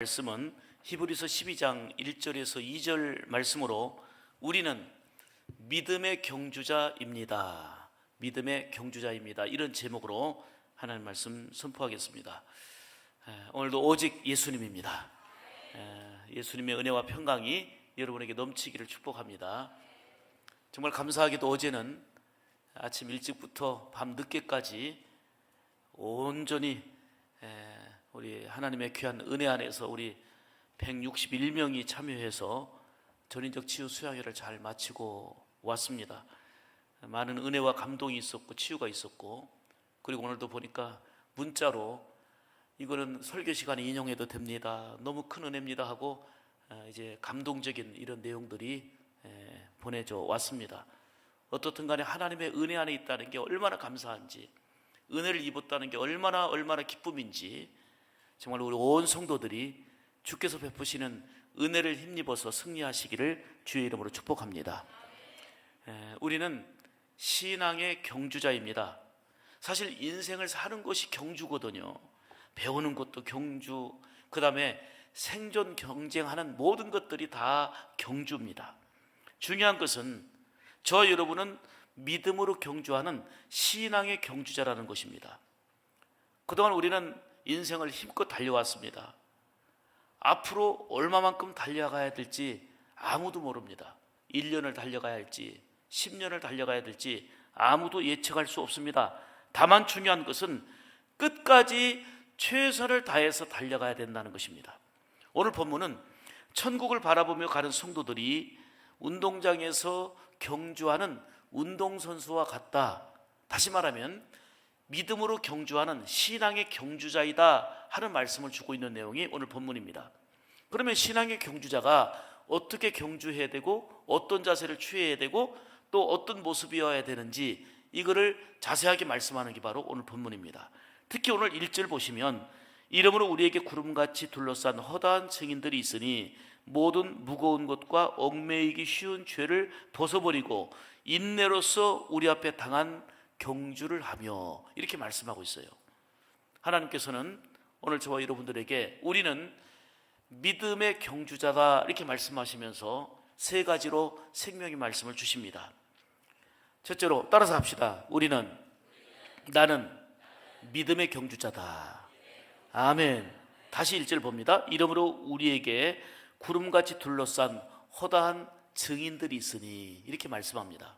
말씀은 히브리서 12장 1절에서 2절 말씀으로 우리는 믿음의 경주자입니다. 믿음의 경주자입니다. 이런 제목으로 하나님 말씀 선포하겠습니다. 오늘도 오직 예수님입니다. 예수님의 은혜와 평강이 여러분에게 넘치기를 축복합니다. 정말 감사하게도 어제는 아침 일찍부터 밤 늦게까지 온전히 우리 하나님의 귀한 은혜 안에서 우리 161명이 참여해서 전인적 치유 수양회를 잘 마치고 왔습니다. 많은 은혜와 감동이 있었고 치유가 있었고, 그리고 오늘도 보니까 문자로 이거는 설교 시간에 인용해도 됩니다, 너무 큰 은혜입니다 하고 이제 감동적인 이런 내용들이 보내져 왔습니다. 어떻든 간에 하나님의 은혜 안에 있다는 게 얼마나 감사한지, 은혜를 입었다는 게 얼마나 기쁨인지, 정말 우리 온 성도들이 주께서 베푸시는 은혜를 힘입어서 승리하시기를 주의 이름으로 축복합니다. 우리는 신앙의 경주자입니다. 사실 인생을 사는 것이 경주거든요. 배우는 것도 경주, 그 다음에 생존 경쟁하는 모든 것들이 다 경주입니다. 중요한 것은 저와 여러분은 믿음으로 경주하는 신앙의 경주자라는 것입니다. 그동안 우리는 인생을 힘껏 달려왔습니다. 앞으로 얼마만큼 달려가야 될지 아무도 모릅니다. 1년을 달려가야 할지 10년을 달려가야 될지 아무도 예측할 수 없습니다. 다만 중요한 것은 끝까지 최선을 다해서 달려가야 된다는 것입니다. 오늘 본문은 천국을 바라보며 가는 성도들이 운동장에서 경주하는 운동선수와 같다. 다시 말하면 믿음으로 경주하는 신앙의 경주자이다 하는 말씀을 주고 있는 내용이 오늘 본문입니다. 그러면 신앙의 경주자가 어떻게 경주해야 되고 어떤 자세를 취해야 되고 또 어떤 모습이어야 되는지, 이거를 자세하게 말씀하는 게 바로 오늘 본문입니다. 특히 오늘 1절 보시면 이러므로 우리에게 구름같이 둘러싼 허다한 증인들이 있으니 모든 무거운 것과 얽매이기 쉬운 죄를 벗어버리고 인내로서 우리 앞에 당한 경주를 하며, 이렇게 말씀하고 있어요. 하나님께서는 오늘 저와 여러분들에게 우리는 믿음의 경주자다 이렇게 말씀하시면서 세 가지로 생명의 말씀을 주십니다. 첫째로 따라서 합시다. 나는 믿음의 경주자다. 아멘. 다시 1절 봅니다. 이러므로 우리에게 구름같이 둘러싼 허다한 증인들이 있으니, 이렇게 말씀합니다.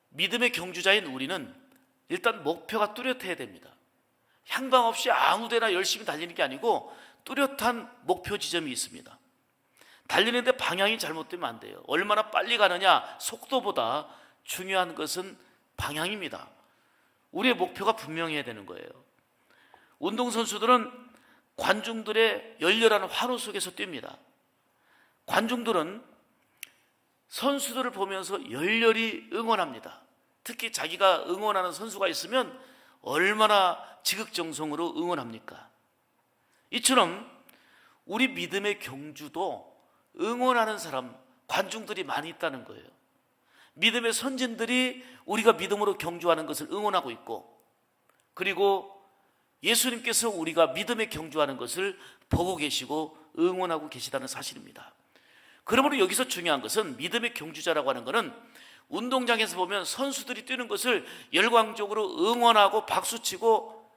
믿음의 경주자인 우리는 일단 목표가 뚜렷해야 됩니다. 향방 없이 아무데나 열심히 달리는 게 아니고 뚜렷한 목표 지점이 있습니다. 달리는데 방향이 잘못되면 안 돼요. 얼마나 빨리 가느냐, 속도보다 중요한 것은 방향입니다. 우리의 목표가 분명해야 되는 거예요. 운동선수들은 관중들의 열렬한 환호 속에서 뜁니다. 관중들은 선수들을 보면서 열렬히 응원합니다. 특히 자기가 응원하는 선수가 있으면 얼마나 지극정성으로 응원합니까? 이처럼 우리 믿음의 경주도 응원하는 사람, 관중들이 많이 있다는 거예요. 믿음의 선진들이 우리가 믿음으로 경주하는 것을 응원하고 있고, 그리고 예수님께서 우리가 믿음에 경주하는 것을 보고 계시고 응원하고 계시다는 사실입니다. 그러므로 여기서 중요한 것은 믿음의 경주자라고 하는 것은 운동장에서 보면 선수들이 뛰는 것을 열광적으로 응원하고 박수치고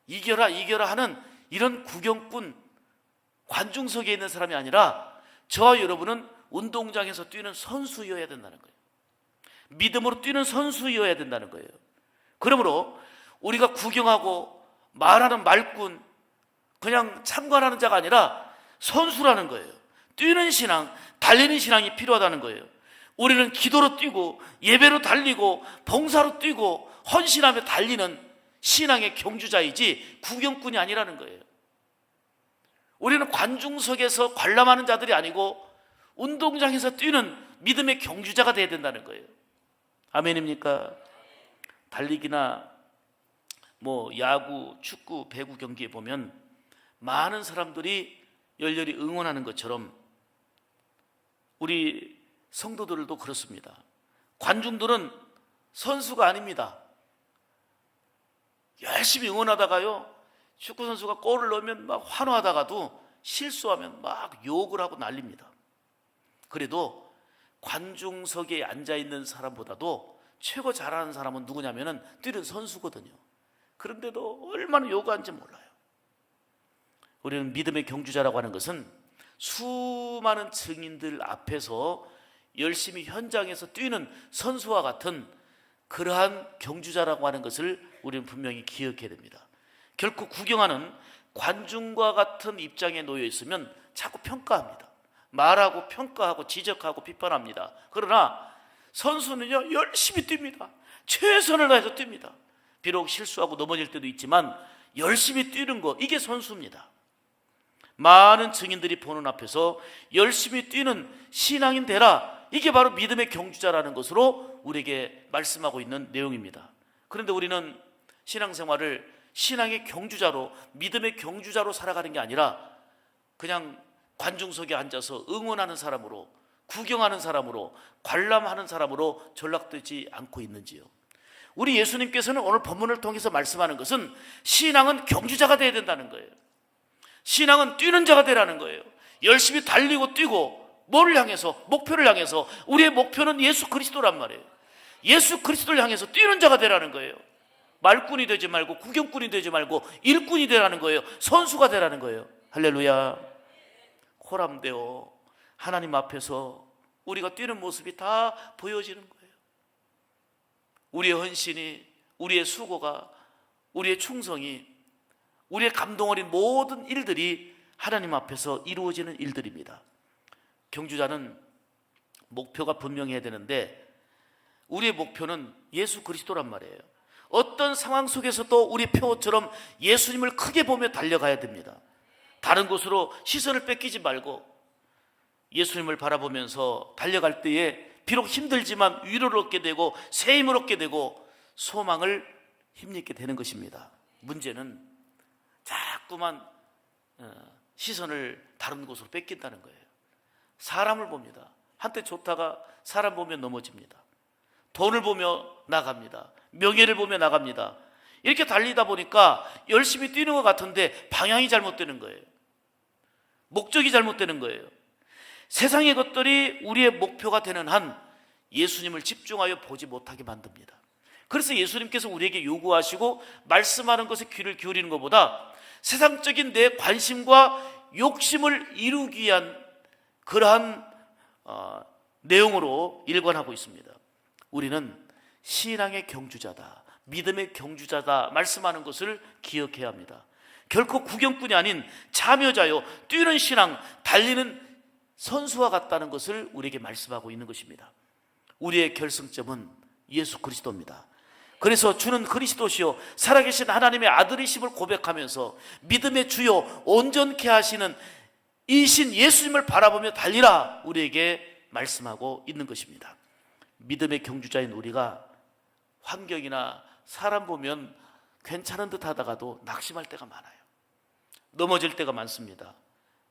이겨라 하는 이런 구경꾼, 관중석에 있는 사람이 아니라 저와 여러분은 운동장에서 뛰는 선수여야 된다는 거예요. 믿음으로 뛰는 선수여야 된다는 거예요. 그러므로 우리가 구경하고 말하는 말꾼, 그냥 참관하는 자가 아니라 선수라는 거예요. 뛰는 신앙, 달리는 신앙이 필요하다는 거예요. 우리는 기도로 뛰고 예배로 달리고 봉사로 뛰고 헌신하며 달리는 신앙의 경주자이지 구경꾼이 아니라는 거예요. 우리는 관중석에서 관람하는 자들이 아니고 운동장에서 뛰는 믿음의 경주자가 되어야 된다는 거예요. 아멘입니까? 달리기나 야구, 축구, 배구 경기에 보면 많은 사람들이 열렬히 응원하는 것처럼 우리 성도들도 그렇습니다. 관중들은 선수가 아닙니다. 열심히 응원하다가요, 축구 선수가 골을 넣으면 막 환호하다가도 실수하면 막 욕을 하고 난립니다. 그래도 관중석에 앉아있는 사람보다도 최고 잘하는 사람은 누구냐면은 뛰는 선수거든요. 그런데도 얼마나 요구하는지 몰라요. 우리는 믿음의 경주자라고 하는 것은 수많은 증인들 앞에서 열심히 현장에서 뛰는 선수와 같은 그러한 경주자라고 하는 것을 우리는 분명히 기억해야 됩니다. 결코 구경하는 관중과 같은 입장에 놓여 있으면 자꾸 평가합니다. 말하고 평가하고 지적하고 비판합니다. 그러나 선수는요, 열심히 뜁니다. 최선을 다해서 뜁니다. 비록 실수하고 넘어질 때도 있지만 열심히 뛰는 거, 이게 선수입니다. 많은 증인들이 보는 앞에서 열심히 뛰는 신앙인 되라, 이게 바로 믿음의 경주자라는 것으로 우리에게 말씀하고 있는 내용입니다. 그런데 우리는 신앙생활을 신앙의 경주자로, 믿음의 경주자로 살아가는 게 아니라 그냥 관중석에 앉아서 응원하는 사람으로, 구경하는 사람으로, 관람하는 사람으로 전락되지 않고 있는지요. 우리 예수님께서는 오늘 본문을 통해서 말씀하는 것은 신앙은 경주자가 되어야 된다는 거예요. 신앙은 뛰는 자가 되라는 거예요. 열심히 달리고 뛰고, 뭐를 향해서? 목표를 향해서. 우리의 목표는 예수 그리스도란 말이에요. 예수 그리스도를 향해서 뛰는 자가 되라는 거예요. 말꾼이 되지 말고, 구경꾼이 되지 말고 일꾼이 되라는 거예요. 선수가 되라는 거예요. 할렐루야. 호람되어 하나님 앞에서 우리가 뛰는 모습이 다 보여지는 거예요. 우리의 헌신이, 우리의 수고가, 우리의 충성이, 우리의 감동 어린 모든 일들이 하나님 앞에서 이루어지는 일들입니다. 경주자는 목표가 분명해야 되는데 우리의 목표는 예수 그리스도란 말이에요. 어떤 상황 속에서도 우리 표처럼 예수님을 크게 보며 달려가야 됩니다. 다른 곳으로 시선을 뺏기지 말고 예수님을 바라보면서 달려갈 때에 비록 힘들지만 위로를 얻게 되고 새 힘을 얻게 되고 소망을 힘입게 되는 것입니다. 문제는 자꾸만 시선을 다른 곳으로 뺏긴다는 거예요. 사람을 봅니다. 한때 좋다가 사람 보면 넘어집니다. 돈을 보며 나갑니다. 명예를 보며 나갑니다. 이렇게 달리다 보니까 열심히 뛰는 것 같은데 방향이 잘못되는 거예요. 목적이 잘못되는 거예요. 세상의 것들이 우리의 목표가 되는 한 예수님을 집중하여 보지 못하게 만듭니다. 그래서 예수님께서 우리에게 요구하시고 말씀하는 것에 귀를 기울이는 것보다 세상적인 내 관심과 욕심을 이루기 위한 그러한 내용으로 일관하고 있습니다. 우리는 신앙의 경주자다, 믿음의 경주자다 말씀하는 것을 기억해야 합니다. 결코 구경꾼이 아닌 참여자요, 뛰는 신앙, 달리는 선수와 같다는 것을 우리에게 말씀하고 있는 것입니다. 우리의 결승점은 예수 그리스도입니다. 그래서 주는 그리스도시요 살아계신 하나님의 아들이심을 고백하면서 믿음의 주요 온전케 하시는 이신 예수님을 바라보며 달리라 우리에게 말씀하고 있는 것입니다. 믿음의 경주자인 우리가 환경이나 사람 보면 괜찮은 듯 하다가도 낙심할 때가 많아요. 넘어질 때가 많습니다.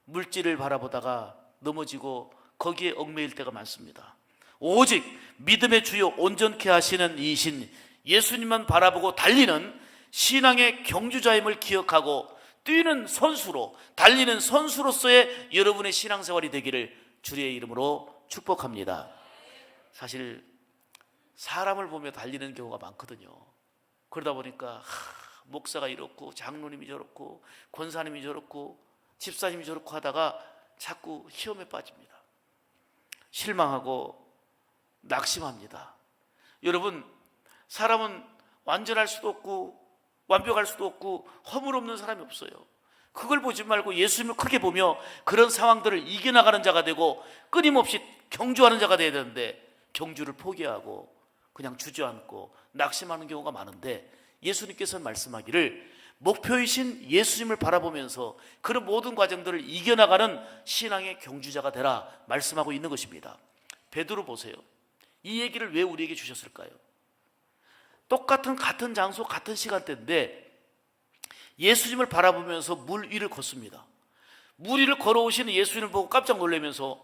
물질을 바라보다가 넘어지고 거기에 얽매일 때가 많습니다. 오직 믿음의 주요 온전케 하시는 이신 예수님만 바라보고 달리는 신앙의 경주자임을 기억하고 뛰는 선수로, 달리는 선수로서의 여러분의 신앙생활이 되기를 주의 이름으로 축복합니다. 사실 사람을 보며 달리는 경우가 많거든요. 그러다 보니까 목사가 이렇고 장로님이 저렇고 권사님이 저렇고 집사님이 저렇고 하다가 자꾸 시험에 빠집니다. 실망하고 낙심합니다. 여러분, 사람은 완전할 수도 없고 완벽할 수도 없고 허물 없는 사람이 없어요. 그걸 보지 말고 예수님을 크게 보며 그런 상황들을 이겨나가는 자가 되고 끊임없이 경주하는 자가 되어야 되는데 경주를 포기하고 그냥 주저앉고 낙심하는 경우가 많은데 예수님께서 말씀하기를 목표이신 예수님을 바라보면서 그런 모든 과정들을 이겨나가는 신앙의 경주자가 되라 말씀하고 있는 것입니다. 베드로 보세요. 이 얘기를 왜 우리에게 주셨을까요? 같은 장소 같은 시간대인데 예수님을 바라보면서 물 위를 걷습니다. 물 위를 걸어오시는 예수님을 보고 깜짝 놀라면서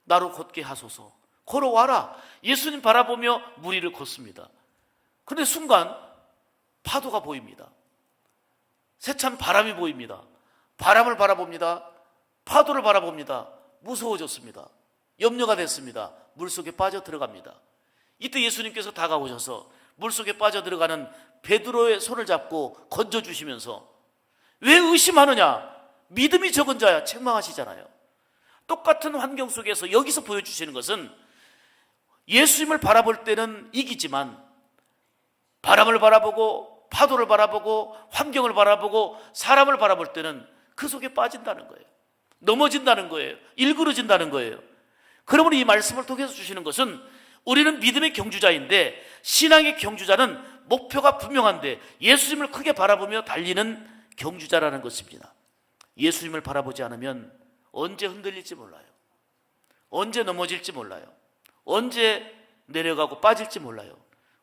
나로 걷게 하소서, 걸어와라. 예수님 바라보며 물 위를 걷습니다. 그런데 순간 파도가 보입니다. 세찬 바람이 보입니다. 바람을 바라봅니다. 파도를 바라봅니다. 무서워졌습니다. 염려가 됐습니다. 물속에 빠져 들어갑니다. 이때 예수님께서 다가오셔서 물속에 빠져 들어가는 베드로의 손을 잡고 건져주시면서 왜 의심하느냐? 믿음이 적은 자야, 책망하시잖아요. 똑같은 환경 속에서 여기서 보여주시는 것은 예수님을 바라볼 때는 이기지만 바람을 바라보고 파도를 바라보고 환경을 바라보고 사람을 바라볼 때는 그 속에 빠진다는 거예요. 넘어진다는 거예요. 일그러진다는 거예요. 그러므로 이 말씀을 통해서 주시는 것은 우리는 믿음의 경주자인데, 신앙의 경주자는 목표가 분명한데 예수님을 크게 바라보며 달리는 경주자라는 것입니다. 예수님을 바라보지 않으면 언제 흔들릴지 몰라요. 언제 넘어질지 몰라요. 언제 내려가고 빠질지 몰라요.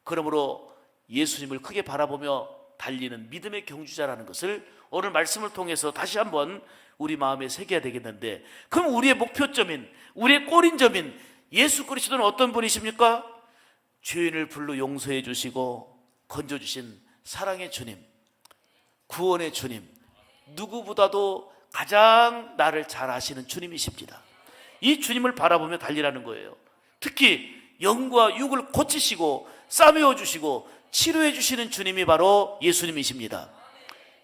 그러므로 예수님을 크게 바라보며 달리는 믿음의 경주자라는 것을 오늘 말씀을 통해서 다시 한번 우리 마음에 새겨야 되겠는데, 그럼 우리의 목표점인, 우리의 꼬린점인 예수 그리스도는 어떤 분이십니까? 죄인을 불러 용서해 주시고 건져주신 사랑의 주님, 구원의 주님, 누구보다도 가장 나를 잘 아시는 주님이십니다. 이 주님을 바라보며 달리라는 거예요. 특히 영과 육을 고치시고 싸매어 주시고 치료해 주시는 주님이 바로 예수님이십니다.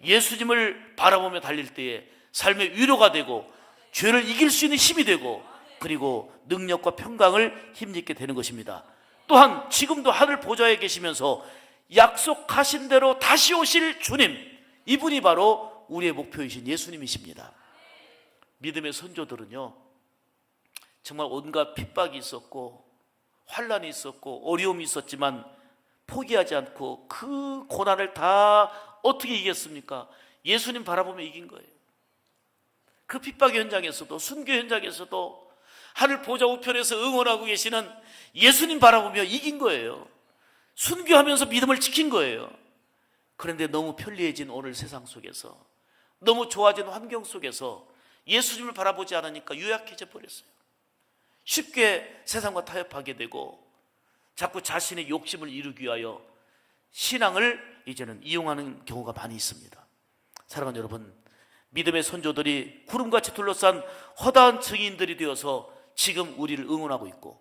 예수님을 바라보며 달릴 때에 삶의 위로가 되고 죄를 이길 수 있는 힘이 되고 그리고 능력과 평강을 힘입게 되는 것입니다. 또한 지금도 하늘 보좌에 계시면서 약속하신 대로 다시 오실 주님, 이분이 바로 우리의 목표이신 예수님이십니다. 믿음의 선조들은요, 정말 온갖 핍박이 있었고 환난이 있었고 어려움이 있었지만 포기하지 않고 그 고난을 다 어떻게 이겼습니까? 예수님 바라보며 이긴 거예요. 그 핍박의 현장에서도, 순교 현장에서도 하늘 보좌 우편에서 응원하고 계시는 예수님 바라보며 이긴 거예요. 순교하면서 믿음을 지킨 거예요. 그런데 너무 편리해진 오늘 세상 속에서, 너무 좋아진 환경 속에서 예수님을 바라보지 않으니까 유약해져 버렸어요. 쉽게 세상과 타협하게 되고 자꾸 자신의 욕심을 이루기 위하여 신앙을 이제는 이용하는 경우가 많이 있습니다. 사랑하는 여러분, 믿음의 선조들이 구름같이 둘러싼 허다한 증인들이 되어서 지금 우리를 응원하고 있고,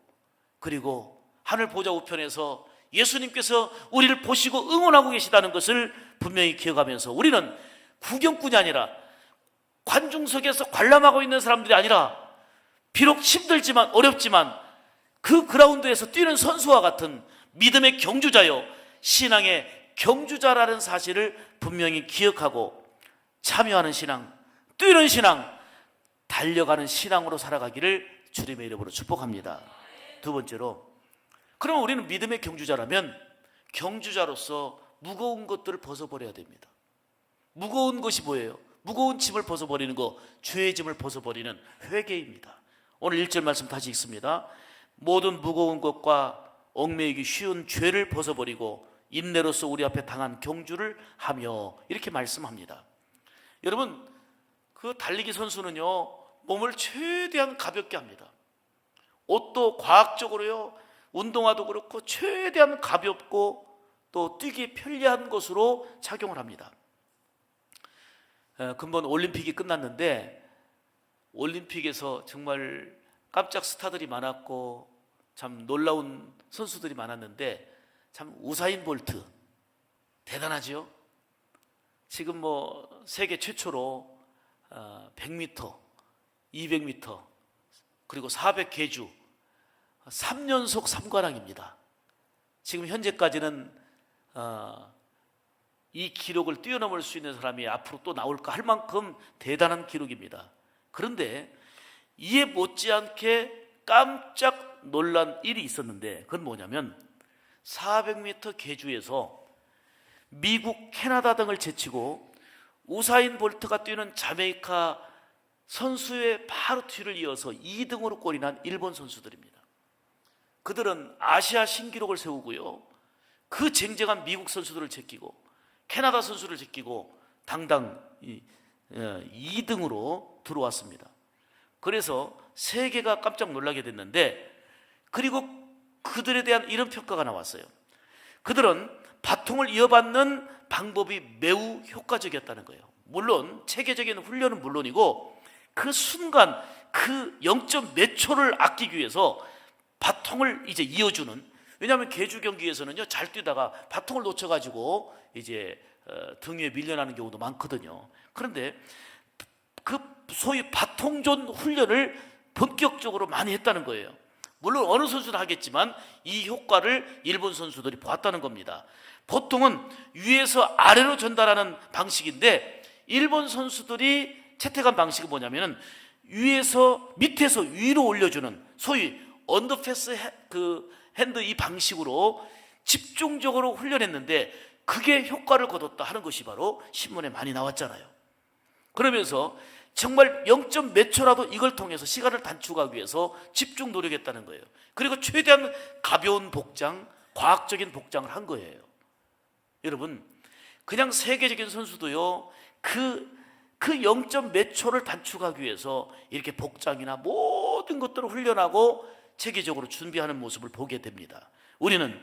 그리고 하늘 보좌 우편에서 예수님께서 우리를 보시고 응원하고 계시다는 것을 분명히 기억하면서 우리는 구경꾼이 아니라 관중석에서 관람하고 있는 사람들이 아니라 비록 힘들지만 어렵지만 그 그라운드에서 뛰는 선수와 같은 믿음의 경주자요, 신앙의 경주자라는 사실을 분명히 기억하고 참여하는 신앙, 뛰는 신앙, 달려가는 신앙으로 살아가기를 주님의 이름으로 축복합니다. 두 번째로, 그럼 우리는 믿음의 경주자라면 경주자로서 무거운 것들을 벗어버려야 됩니다. 무거운 것이 뭐예요? 무거운 짐을 벗어버리는 거, 죄의 짐을 벗어버리는 회개입니다. 오늘 1절 말씀 다시 읽습니다. 모든 무거운 것과 얽매이기 쉬운 죄를 벗어버리고 인내로서 우리 앞에 당한 경주를 하며, 이렇게 말씀합니다. 여러분, 그 달리기 선수는요, 몸을 최대한 가볍게 합니다. 옷도 과학적으로요, 운동화도 그렇고 최대한 가볍고 또 뛰기 편리한 것으로 착용을 합니다. 근본 올림픽이 끝났는데 올림픽에서 정말 깜짝 스타들이 많았고 참 놀라운 선수들이 많았는데, 참 우사인 볼트 대단하죠. 지금 세계 최초로 100m, 200m 그리고 400계주 3연속 3관왕입니다. 지금 현재까지는 이 기록을 뛰어넘을 수 있는 사람이 앞으로 또 나올까 할 만큼 대단한 기록입니다. 그런데 이에 못지않게 깜짝 놀란 일이 있었는데, 그건 뭐냐면 400m 계주에서 미국, 캐나다 등을 제치고 우사인 볼트가 뛰는 자메이카 선수의 바로 뒤를 이어서 2등으로 꼴이 난 일본 선수들입니다. 그들은 아시아 신기록을 세우고요, 그 쟁쟁한 미국 선수들을 제끼고 캐나다 선수를 제끼고 당당 2등으로 들어왔습니다. 그래서 세계가 깜짝 놀라게 됐는데, 그리고 그들에 대한 이런 평가가 나왔어요. 그들은 바통을 이어받는 방법이 매우 효과적이었다는 거예요. 물론 체계적인 훈련은 물론이고 그 순간 그 0점 몇 초를 아끼기 위해서 바통을 이제 이어주는, 왜냐하면 계주 경기에서는요 잘 뛰다가 바통을 놓쳐가지고 이제 등 위에 밀려나는 경우도 많거든요. 그런데 그 소위 바통존 훈련을 본격적으로 많이 했다는 거예요. 물론 어느 선수도 하겠지만 이 효과를 일본 선수들이 보았다는 겁니다. 보통은 위에서 아래로 전달하는 방식인데 일본 선수들이 채택한 방식은 뭐냐면은 위에서 밑에서 위로 올려주는 소위 언더패스 핸드 이 방식으로 집중적으로 훈련했는데 그게 효과를 거뒀다 하는 것이 바로 신문에 많이 나왔잖아요. 그러면서 정말 0점 몇 초라도 이걸 통해서 시간을 단축하기 위해서 집중 노력했다는 거예요. 그리고 최대한 가벼운 복장, 과학적인 복장을 한 거예요. 여러분, 그냥 세계적인 선수도요 그 0점 몇 초를 단축하기 위해서 이렇게 복장이나 모든 것들을 훈련하고 체계적으로 준비하는 모습을 보게 됩니다. 우리는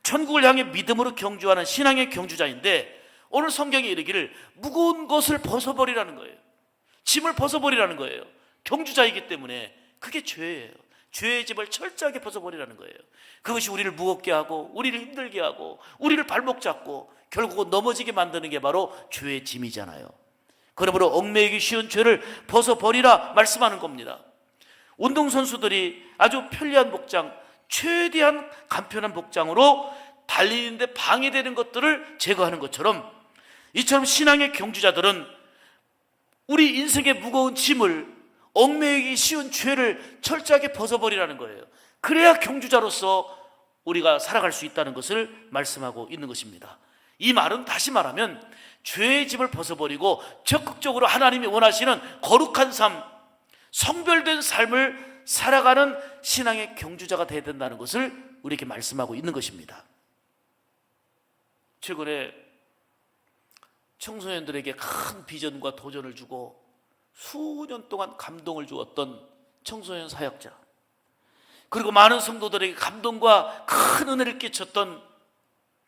천국을 향해 믿음으로 경주하는 신앙의 경주자인데 오늘 성경에 이르기를 무거운 것을 벗어버리라는 거예요. 짐을 벗어버리라는 거예요. 경주자이기 때문에 그게 죄예요. 죄의 짐을 철저하게 벗어버리라는 거예요. 그것이 우리를 무겁게 하고 우리를 힘들게 하고 우리를 발목 잡고 결국은 넘어지게 만드는 게 바로 죄의 짐이잖아요. 그러므로 얽매이기 쉬운 죄를 벗어버리라 말씀하는 겁니다. 운동선수들이 아주 편리한 복장, 최대한 간편한 복장으로 달리는데 방해되는 것들을 제거하는 것처럼 이처럼 신앙의 경주자들은 우리 인생의 무거운 짐을, 얽매이기 쉬운 죄를 철저하게 벗어버리라는 거예요. 그래야 경주자로서 우리가 살아갈 수 있다는 것을 말씀하고 있는 것입니다. 이 말은 다시 말하면 죄의 짐을 벗어버리고 적극적으로 하나님이 원하시는 거룩한 삶, 성별된 삶을 살아가는 신앙의 경주자가 되어야 된다는 것을 우리에게 말씀하고 있는 것입니다. 최근에 청소년들에게 큰 비전과 도전을 주고 수년 동안 감동을 주었던 청소년 사역자, 그리고 많은 성도들에게 감동과 큰 은혜를 끼쳤던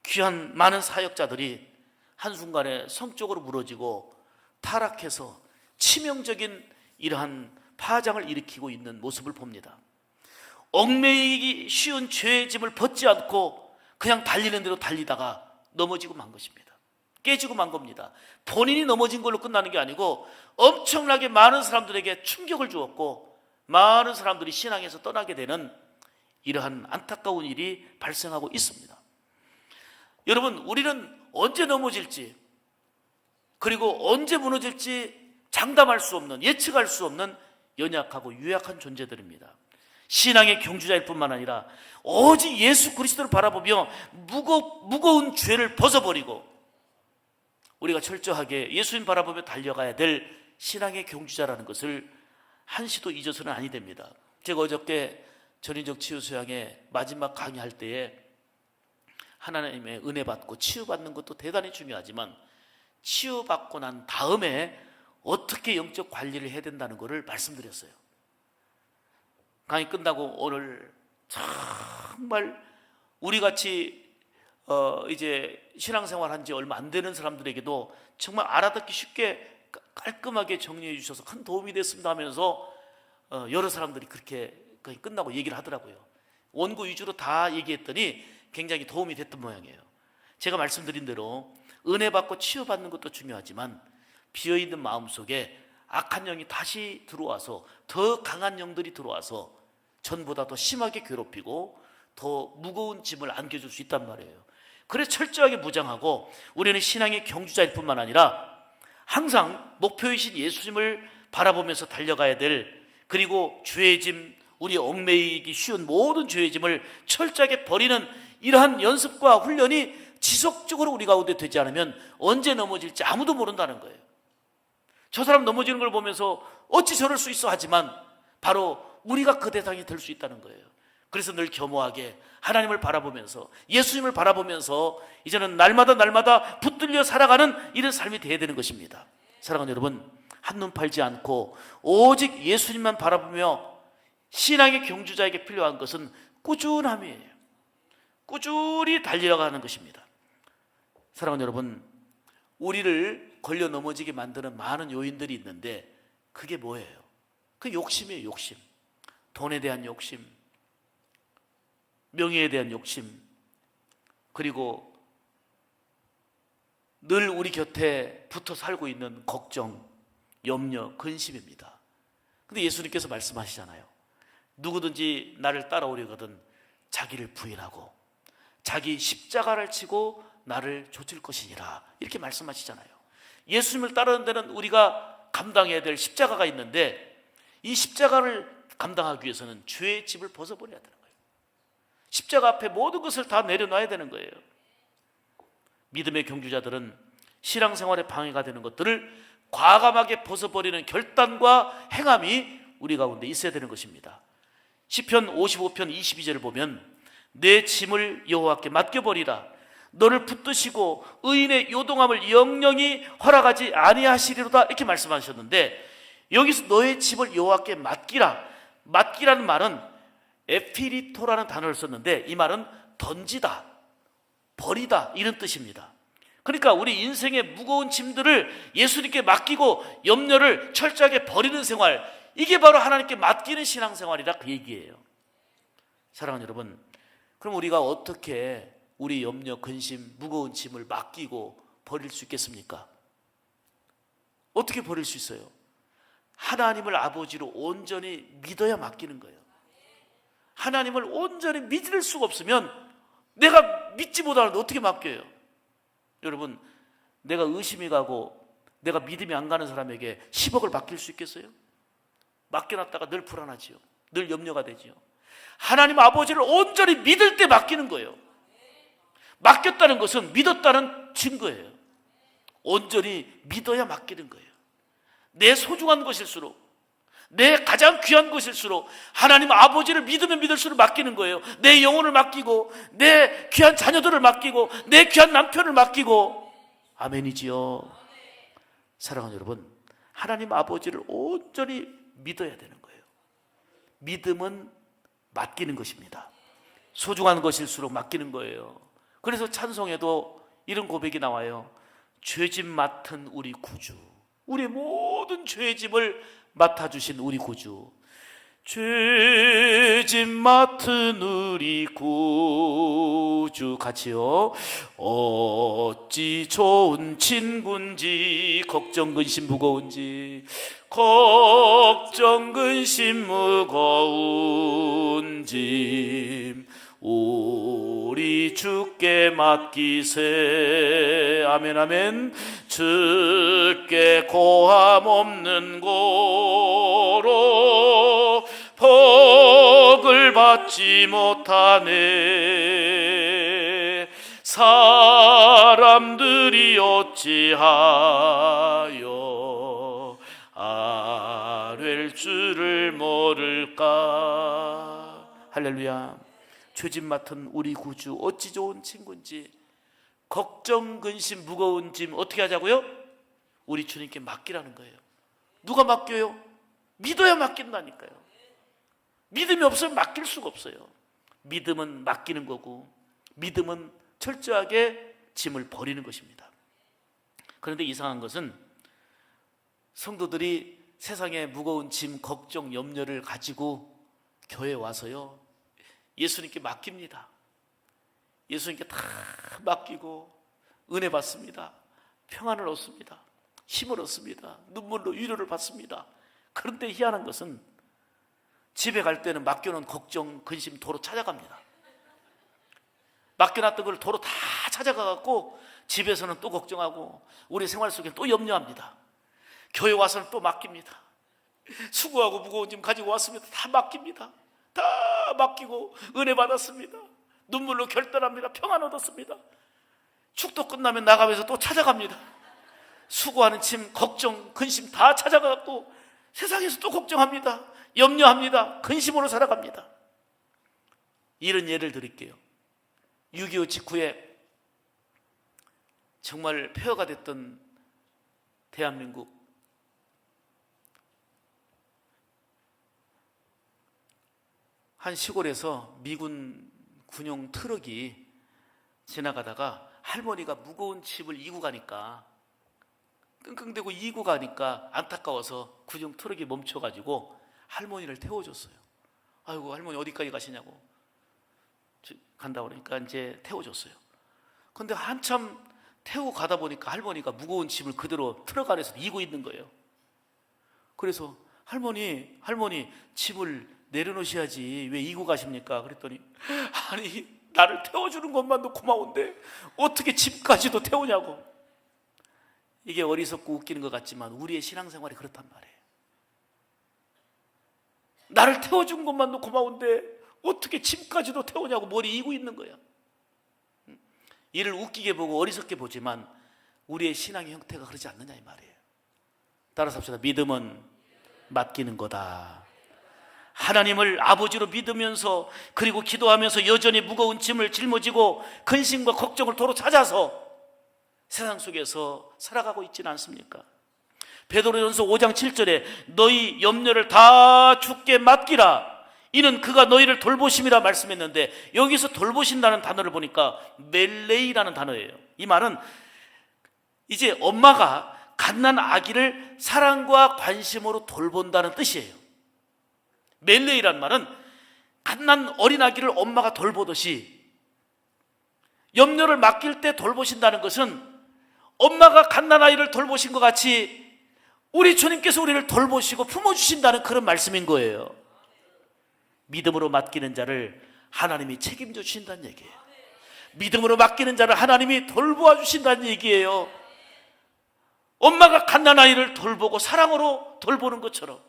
귀한 많은 사역자들이 한순간에 성적으로 무너지고 타락해서 치명적인 이러한 파장을 일으키고 있는 모습을 봅니다. 얽매이기 쉬운 죄의 짐을 벗지 않고 그냥 달리는 대로 달리다가 넘어지고 만 것입니다. 깨지고 만 겁니다. 본인이 넘어진 걸로 끝나는 게 아니고 엄청나게 많은 사람들에게 충격을 주었고 많은 사람들이 신앙에서 떠나게 되는 이러한 안타까운 일이 발생하고 있습니다. 여러분, 우리는 언제 넘어질지 그리고 언제 무너질지 장담할 수 없는, 예측할 수 없는 연약하고 유약한 존재들입니다. 신앙의 경주자일 뿐만 아니라 오직 예수 그리스도를 바라보며 무거운 죄를 벗어버리고 우리가 철저하게 예수님 바라보며 달려가야 될 신앙의 경주자라는 것을 한시도 잊어서는 아니 됩니다. 제가 어저께 전인적 치유소양의 마지막 강의할 때에 하나님의 은혜 받고 치유받는 것도 대단히 중요하지만 치유받고 난 다음에 어떻게 영적 관리를 해야 된다는 것을 말씀드렸어요. 강의 끝나고 오늘 정말 우리같이 이제 신앙생활 한 지 얼마 안 되는 사람들에게도 정말 알아듣기 쉽게 깔끔하게 정리해 주셔서 큰 도움이 됐습니다 하면서 여러 사람들이 그렇게 끝나고 얘기를 하더라고요. 원고 위주로 다 얘기했더니 굉장히 도움이 됐던 모양이에요. 제가 말씀드린 대로 은혜 받고 치유받는 것도 중요하지만 비어있는 마음속에 악한 영이 다시 들어와서 더 강한 영들이 들어와서 전보다 더 심하게 괴롭히고 더 무거운 짐을 안겨줄 수 있단 말이에요. 그래서 철저하게 무장하고 우리는 신앙의 경주자일 뿐만 아니라 항상 목표이신 예수님을 바라보면서 달려가야 될, 그리고 죄의 짐, 우리 얽매이기 쉬운 모든 죄의 짐을 철저하게 버리는 이러한 연습과 훈련이 지속적으로 우리 가운데 되지 않으면 언제 넘어질지 아무도 모른다는 거예요. 저 사람 넘어지는 걸 보면서 어찌 저럴 수 있어 하지만 바로 우리가 그 대상이 될 수 있다는 거예요. 그래서 늘 겸허하게 하나님을 바라보면서 예수님을 바라보면서 이제는 날마다 붙들려 살아가는 이런 삶이 되어야 되는 것입니다. 사랑하는 여러분, 한눈 팔지 않고 오직 예수님만 바라보며 신앙의 경주자에게 필요한 것은 꾸준함이에요. 꾸준히 달려가는 것입니다. 사랑하는 여러분, 우리를 걸려 넘어지게 만드는 많은 요인들이 있는데 그게 뭐예요? 그 욕심이에요, 욕심. 돈에 대한 욕심, 명예에 대한 욕심, 그리고 늘 우리 곁에 붙어 살고 있는 걱정, 염려, 근심입니다. 근데 예수님께서 말씀하시잖아요. 누구든지 나를 따라오려거든 자기를 부인하고 자기 십자가를 지고 나를 좇을 것이니라, 이렇게 말씀하시잖아요. 예수님을 따르는 데는 우리가 감당해야 될 십자가가 있는데, 이 십자가를 감당하기 위해서는 죄의 집을 벗어버려야 되는 거예요. 십자가 앞에 모든 것을 다 내려놔야 되는 거예요. 믿음의 경주자들은 신앙생활에 방해가 되는 것들을 과감하게 벗어버리는 결단과 행함이 우리 가운데 있어야 되는 것입니다. 시편 55편 22절을 보면 내 짐을 여호와께 맡겨버리라. 너를 붙드시고 의인의 요동함을 영영이 허락하지 아니하시리로다, 이렇게 말씀하셨는데, 여기서 너의 짐을 여호와께 맡기라. 맡기라는 말은 에피리토라는 단어를 썼는데, 이 말은 던지다, 버리다, 이런 뜻입니다. 그러니까 우리 인생의 무거운 짐들을 예수님께 맡기고 염려를 철저하게 버리는 생활, 이게 바로 하나님께 맡기는 신앙생활이라, 그 얘기예요. 사랑하는 여러분, 그럼 우리가 어떻게 우리 염려, 근심, 무거운 짐을 맡기고 버릴 수 있겠습니까? 어떻게 버릴 수 있어요? 하나님을 아버지로 온전히 믿어야 맡기는 거예요. 하나님을 온전히 믿을 수가 없으면 내가 믿지 못하는데 어떻게 맡겨요? 여러분, 내가 의심이 가고 내가 믿음이 안 가는 사람에게 10억을 맡길 수 있겠어요? 맡겨놨다가 늘 불안하지요. 늘 염려가 되지요. 하나님 아버지를 온전히 믿을 때 맡기는 거예요. 맡겼다는 것은 믿었다는 증거예요. 온전히 믿어야 맡기는 거예요. 내 소중한 것일수록, 내 가장 귀한 것일수록 하나님 아버지를 믿으면 믿을수록 맡기는 거예요. 내 영혼을 맡기고, 내 귀한 자녀들을 맡기고, 내 귀한 남편을 맡기고. 아멘이지요. 사랑하는 여러분, 하나님 아버지를 온전히 믿어야 되는 거예요. 믿음은 맡기는 것입니다. 소중한 것일수록 맡기는 거예요. 그래서 찬송에도 이런 고백이 나와요. 죄짐 맡은 우리 구주, 우리의 모든 죄짐을 맡아주신 우리 구주. 죄짐 맡은 우리 구주, 같이요. 어찌 좋은 친구인지, 걱정 근심 무거운지, 걱정 근심 무거운 짐 우리 주께 맡기세. 아멘 아멘. 주께 고함 없는 고로 복을 받지 못하네. 사람들이 어찌하여 아랠 줄을 모를까. 할렐루야. 죄짐 맡은 우리 구주, 어찌 좋은 친구인지, 걱정 근심 무거운 짐 어떻게 하자고요? 우리 주님께 맡기라는 거예요. 누가 맡겨요? 믿어야 맡긴다니까요. 믿음이 없으면 맡길 수가 없어요. 믿음은 맡기는 거고, 믿음은 철저하게 짐을 버리는 것입니다. 그런데 이상한 것은 성도들이 세상의 무거운 짐, 걱정, 염려를 가지고 교회에 와서요, 예수님께 맡깁니다. 예수님께 다 맡기고 은혜 받습니다. 평안을 얻습니다. 힘을 얻습니다. 눈물로 위로를 받습니다. 그런데 희한한 것은 집에 갈 때는 맡겨놓은 걱정, 근심 도로 찾아갑니다. 맡겨놨던 걸 도로 다 찾아가갖고 집에서는 또 걱정하고 우리 생활 속에 또 염려합니다. 교회 와서는 또 맡깁니다. 수고하고 무거운 짐 가지고 왔습니다. 다 맡깁니다. 다 맡기고 은혜 받았습니다. 눈물로 결단합니다. 평안 얻었습니다. 축도 끝나면 나가면서 또 찾아갑니다. 수고하는 짐, 걱정, 근심 다 찾아가고 세상에서 또 걱정합니다. 염려합니다. 근심으로 살아갑니다. 이런 예를 드릴게요. 6.25 직후에 정말 폐허가 됐던 대한민국, 한 시골에서 미군 군용 트럭이 지나가다가 할머니가 무거운 짐을 이고 가니까, 끙끙대고 이고 가니까 안타까워서 군용 트럭이 멈춰가지고 할머니를 태워줬어요. 아이고, 할머니 어디까지 가시냐고. 간다고 그러니까 이제 태워줬어요. 근데 한참 태우고 가다 보니까 할머니가 무거운 짐을 그대로 트럭 안에서 이고 있는 거예요. 그래서 할머니 짐을 내려놓으셔야지 왜 이고 가십니까? 그랬더니 아니, 나를 태워주는 것만도 고마운데 어떻게 집까지도 태우냐고. 이게 어리석고 웃기는 것 같지만 우리의 신앙생활이 그렇단 말이에요. 나를 태워준 것만도 고마운데 어떻게 집까지도 태우냐고 머리 이고 있는 거야. 이를 웃기게 보고 어리석게 보지만 우리의 신앙의 형태가 그러지 않느냐 이 말이에요. 따라서 합시다. 믿음은 맡기는 거다. 하나님을 아버지로 믿으면서 그리고 기도하면서 여전히 무거운 짐을 짊어지고 근심과 걱정을 도로 찾아서 세상 속에서 살아가고 있지는 않습니까? 베드로전서 5장 7절에 너희 염려를 다 주께 맡기라. 이는 그가 너희를 돌보심이라 말씀했는데 여기서 돌보신다는 단어를 보니까 멜레이라는 단어예요. 이 말은 이제 엄마가 갓난 아기를 사랑과 관심으로 돌본다는 뜻이에요. 멜레이란 말은 갓난 어린 아기를 엄마가 돌보듯이 염려를 맡길 때 돌보신다는 것은 엄마가 갓난 아이를 돌보신 것 같이 우리 주님께서 우리를 돌보시고 품어주신다는 그런 말씀인 거예요. 믿음으로 맡기는 자를 하나님이 책임져 주신다는 얘기예요. 믿음으로 맡기는 자를 하나님이 돌보아 주신다는 얘기예요. 엄마가 갓난아이를 돌보고 사랑으로 돌보는 것처럼.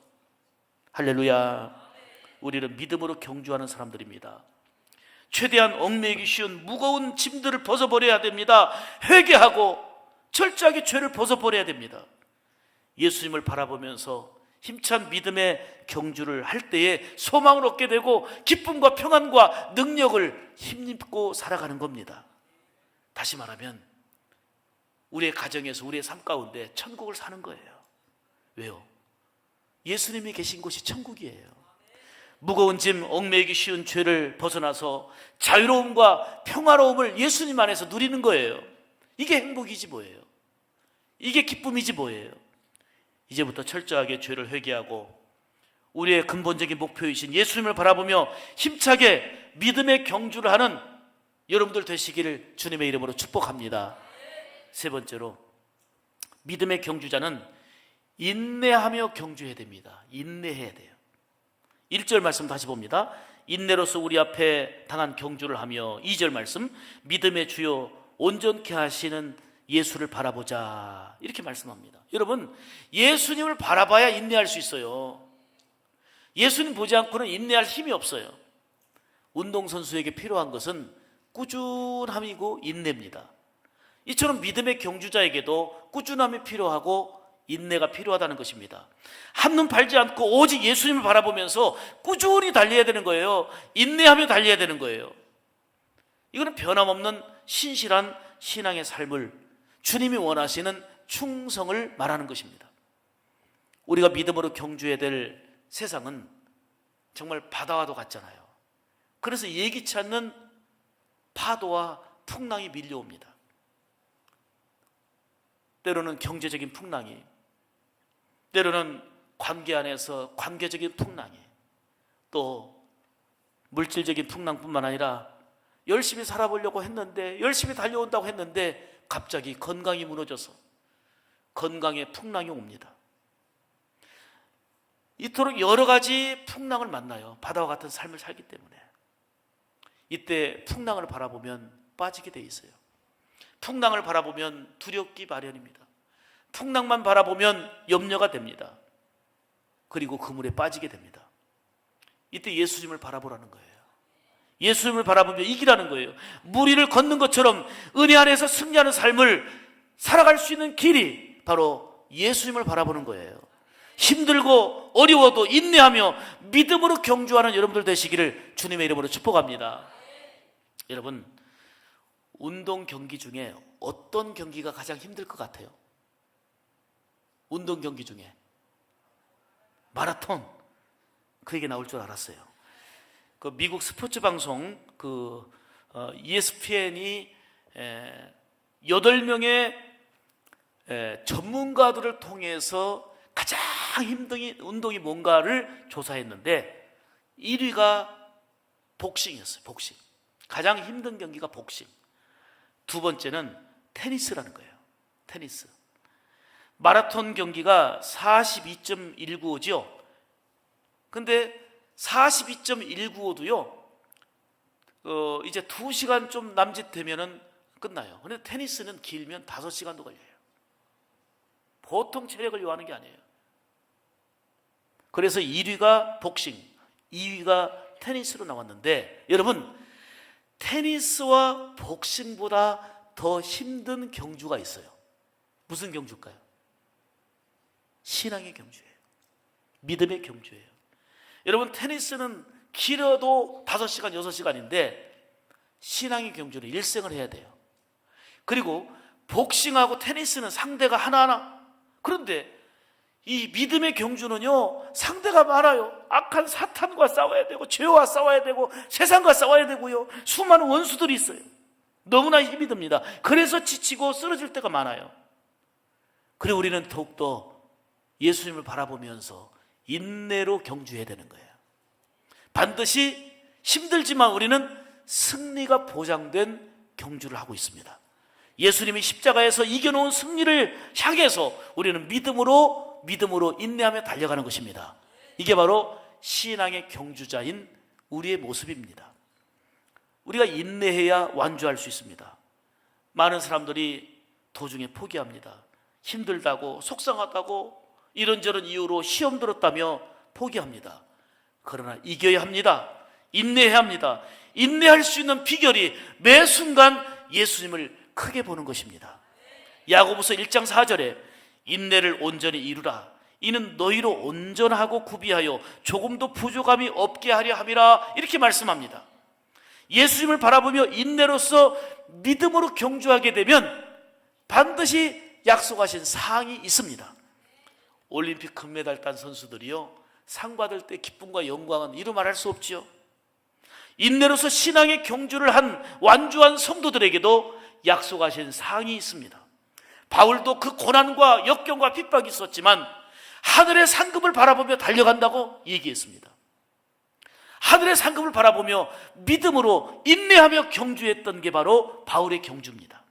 할렐루야. 우리는 믿음으로 경주하는 사람들입니다. 최대한 얽매이기 쉬운 무거운 짐들을 벗어버려야 됩니다. 회개하고 철저하게 죄를 벗어버려야 됩니다. 예수님을 바라보면서 힘찬 믿음의 경주를 할 때에 소망을 얻게 되고 기쁨과 평안과 능력을 힘입고 살아가는 겁니다. 다시 말하면 우리의 가정에서 우리의 삶 가운데 천국을 사는 거예요. 왜요? 예수님이 계신 곳이 천국이에요. 무거운 짐, 얽매이기 쉬운 죄를 벗어나서 자유로움과 평화로움을 예수님 안에서 누리는 거예요. 이게 행복이지 뭐예요? 이게 기쁨이지 뭐예요? 이제부터 철저하게 죄를 회개하고 우리의 근본적인 목표이신 예수님을 바라보며 힘차게 믿음의 경주를 하는 여러분들 되시기를 주님의 이름으로 축복합니다. 세 번째로, 믿음의 경주자는 인내하며 경주해야 됩니다. 인내해야 돼요. 1절 말씀 다시 봅니다. 인내로서 우리 앞에 당한 경주를 하며 2절 말씀, 믿음의 주요 온전케 하시는 예수를 바라보자, 이렇게 말씀합니다. 여러분, 예수님을 바라봐야 인내할 수 있어요. 예수님 보지 않고는 인내할 힘이 없어요. 운동선수에게 필요한 것은 꾸준함이고 인내입니다. 이처럼 믿음의 경주자에게도 꾸준함이 필요하고 인내가 필요하다는 것입니다. 한눈 팔지 않고 오직 예수님을 바라보면서 꾸준히 달려야 되는 거예요. 인내하며 달려야 되는 거예요. 이거는 변함없는 신실한 신앙의 삶을, 주님이 원하시는 충성을 말하는 것입니다. 우리가 믿음으로 경주해야 될 세상은 정말 바다와도 같잖아요. 그래서 예기치 않는 파도와 풍랑이 밀려옵니다. 때로는 경제적인 풍랑이, 때로는 관계 안에서 관계적인 풍랑이, 또 물질적인 풍랑뿐만 아니라 열심히 살아보려고 했는데, 열심히 달려온다고 했는데 갑자기 건강이 무너져서 건강에 풍랑이 옵니다. 이토록 여러 가지 풍랑을 만나요. 바다와 같은 삶을 살기 때문에. 이때 풍랑을 바라보면 빠지게 돼 있어요. 풍랑을 바라보면 두렵기 마련입니다. 풍랑만 바라보면 염려가 됩니다. 그리고 그물에 빠지게 됩니다. 이때 예수님을 바라보라는 거예요. 예수님을 바라보며 이기라는 거예요. 물 위를 걷는 것처럼 은혜 안에서 승리하는 삶을 살아갈 수 있는 길이 바로 예수님을 바라보는 거예요. 힘들고 어려워도 인내하며 믿음으로 경주하는 여러분들 되시기를 주님의 이름으로 축복합니다. 여러분, 운동 경기 중에 어떤 경기가 가장 힘들 것 같아요? 운동 경기 중에 마라톤, 그 얘기 나올 줄 알았어요. 그 미국 스포츠 방송 ESPN이 8명의 전문가들을 통해서 가장 힘든 운동이 뭔가를 조사했는데 1위가 복싱이었어요. 복싱. 가장 힘든 경기가 복싱. 두 번째는 테니스라는 거예요. 테니스. 마라톤 경기가 42.195죠. 근데 42.195도요. 이제 2시간 좀 남짓되면은 끝나요. 근데 테니스는 길면 5시간도 걸려요. 보통 체력을 요하는 게 아니에요. 그래서 1위가 복싱, 2위가 테니스로 나왔는데, 여러분, 테니스와 복싱보다 더 힘든 경주가 있어요. 무슨 경주일까요? 신앙의 경주예요. 믿음의 경주예요. 여러분, 테니스는 길어도 5시간, 6시간인데 신앙의 경주는 일생을 해야 돼요. 그리고 복싱하고 테니스는 상대가 하나하나. 그런데 이 믿음의 경주는요, 상대가 많아요. 악한 사탄과 싸워야 되고, 죄와 싸워야 되고, 세상과 싸워야 되고요, 수많은 원수들이 있어요. 너무나 힘이 듭니다. 그래서 지치고 쓰러질 때가 많아요. 그리고 우리는 더욱더 예수님을 바라보면서 인내로 경주해야 되는 거예요. 반드시 힘들지만 우리는 승리가 보장된 경주를 하고 있습니다. 예수님이 십자가에서 이겨놓은 승리를 향해서 우리는 믿음으로 인내하며 달려가는 것입니다. 이게 바로 신앙의 경주자인 우리의 모습입니다. 우리가 인내해야 완주할 수 있습니다. 많은 사람들이 도중에 포기합니다. 힘들다고, 속상하다고, 이런저런 이유로 시험 들었다며 포기합니다. 그러나 이겨야 합니다. 인내해야 합니다. 인내할 수 있는 비결이 매 순간 예수님을 크게 보는 것입니다. 야고보서 1장 4절에 인내를 온전히 이루라. 이는 너희로 온전하고 구비하여 조금도 부족함이 없게 하려 함이라. 이렇게 말씀합니다. 예수님을 바라보며 인내로서 믿음으로 경주하게 되면 반드시 약속하신 상이 있습니다. 올림픽 금메달 딴 선수들이요, 상 받을 때 기쁨과 영광은 이루 말할 수 없지요. 인내로서 신앙의 경주를 한 완주한 성도들에게도 약속하신 상이 있습니다. 바울도 그 고난과 역경과 핍박이 있었지만 하늘의 상급을 바라보며 달려간다고 얘기했습니다. 하늘의 상급을 바라보며 믿음으로 인내하며 경주했던 게 바로 바울의 경주입니다.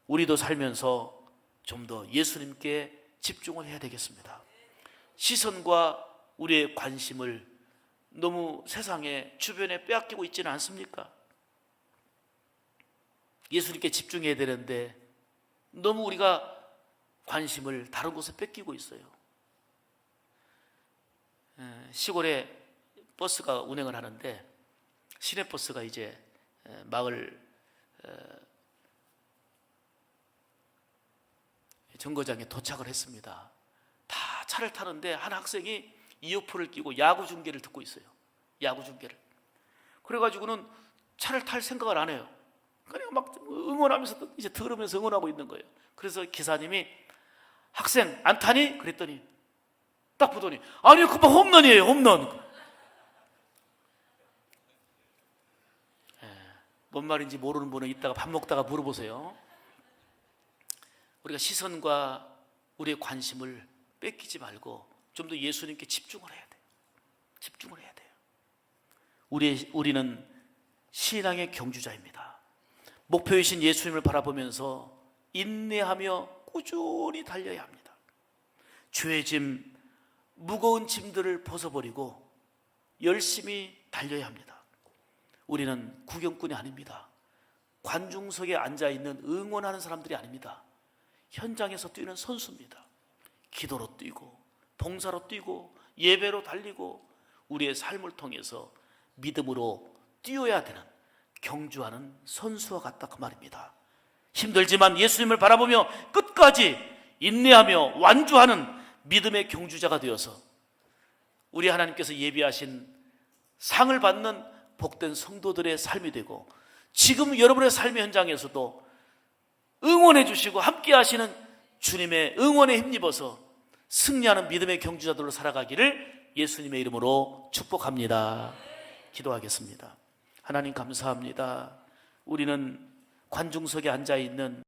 우리도 살면서 좀 더 예수님께 집중을 해야 되겠습니다. 시선과 우리의 관심을 너무 세상에 주변에 빼앗기고 있지는 않습니까? 예수님께 집중해야 되는데 너무 우리가 관심을 다른 곳에 뺏기고 있어요. 시골에 버스가 운행을 하는데 시내버스가 이제 마을 정거장에 도착을 했습니다. 다 차를 타는데 한 학생이 이어폰을 끼고 야구 중계를 듣고 있어요. 야구 중계를. 그래가지고는 차를 탈 생각을 안 해요. 그냥 막 응원하면서 이제 들으면서 응원하고 있는 거예요. 그래서 기사님이 학생 안 타니? 그랬더니 딱 보더니 아니요, 그만 홈런이에요, 홈런. 뭔 말인지 모르는 분은 이따가 밥 먹다가 물어보세요. 우리가 시선과 우리의 관심을 뺏기지 말고 좀 더 예수님께 집중을 해야 돼요. 집중을 해야 돼요. 우리는 신앙의 경주자입니다. 목표이신 예수님을 바라보면서 인내하며 꾸준히 달려야 합니다. 죄의 짐, 무거운 짐들을 벗어버리고 열심히 달려야 합니다. 우리는 구경꾼이 아닙니다. 관중석에 앉아있는 응원하는 사람들이 아닙니다. 현장에서 뛰는 선수입니다. 기도로 뛰고 봉사로 뛰고 예배로 달리고 우리의 삶을 통해서 믿음으로 뛰어야 되는 경주하는 선수와 같다, 그 말입니다. 힘들지만 예수님을 바라보며 끝까지 인내하며 완주하는 믿음의 경주자가 되어서 우리 하나님께서 예비하신 상을 받는 복된 성도들의 삶이 되고 지금 여러분의 삶의 현장에서도 응원해 주시고 함께 하시는 주님의 응원에 힘입어서 승리하는 믿음의 경주자들로 살아가기를 예수님의 이름으로 축복합니다. 기도하겠습니다. 하나님 감사합니다. 우리는 관중석에 앉아있는